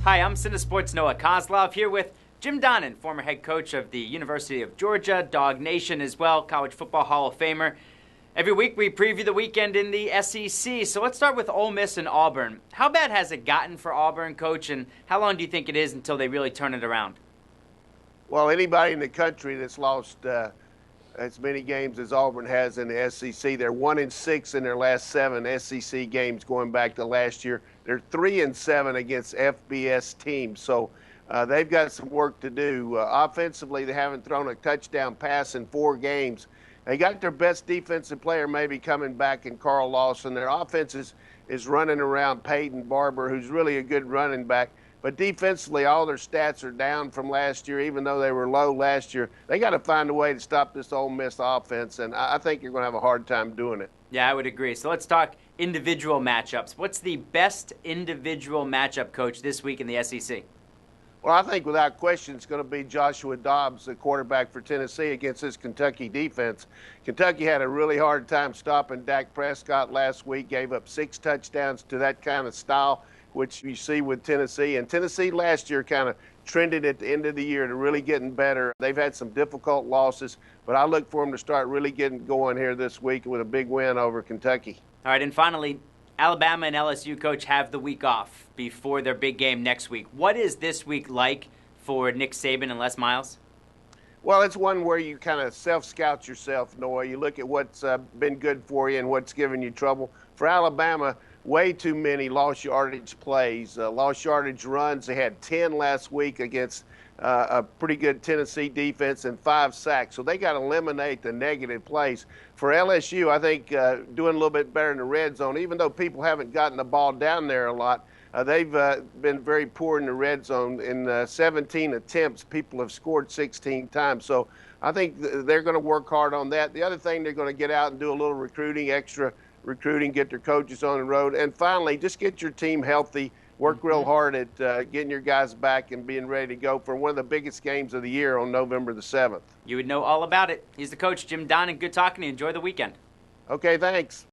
Hi, I'm CineSport's Noah Coslov here with Jim Donnan, former head coach of the University of Georgia, DawgNation as well, College Football Hall of Famer. Every week we preview the weekend in the SEC, so let's start with Ole Miss and Auburn. How bad has it gotten for Auburn, Coach, and how long do you think it is until they really turn it around? Well, anybody in the country that's lost as many games as Auburn has in the SEC, they're 1-6 in their last 7 SEC games going back to last year. They're 3-7 against FBS teams, so they've got some work to do. Offensively, they haven't thrown a touchdown pass in 4 games. They got their best defensive player maybe coming back in Carl Lawson. Their offense is running around Peyton Barber, who's really a good running back. But defensively, all their stats are down from last year, even though they were low last year. They got to find a way to stop this Ole Miss offense, and I think you're going to have a hard time doing it. Yeah, I would agree. So let's talk individual matchups. What's the best individual matchup, Coach, this week in the SEC? Well, I think without question it's going to be Joshua Dobbs, the quarterback for Tennessee, against this Kentucky defense. Kentucky had a really hard time stopping Dak Prescott last week, gave up 6 touchdowns to that kind of style, which you see with Tennessee. And Tennessee last year kind of trended at the end of the year to really getting better. They've had some difficult losses, but I look for them to start really getting going here this week with a big win over Kentucky. All right, and finally, Alabama and LSU, Coach, have the week off before their big game next week. What is this week like for Nick Saban and Les Miles? Well, it's one where you kind of self-scout yourself, Noah. You look at what's been good for you and what's given you trouble. For Alabama, way too many lost yardage plays, lost yardage runs. They had 10 last week against a pretty good Tennessee defense and 5 sacks. So they got to eliminate the negative plays. For LSU, I think doing a little bit better in the red zone, even though people haven't gotten the ball down there a lot. They've been very poor in the red zone. In 17 attempts, people have scored 16 times. So I think they're going to work hard on that. The other thing, they're going to get out and do a little recruiting, extra recruiting, get their coaches on the road. And finally, just get your team healthy. Work real hard at getting your guys back and being ready to go for one of the biggest games of the year on November the 7th. You would know all about it. He's the coach, Jim Donnan. Good talking to you. Enjoy the weekend. Okay, thanks.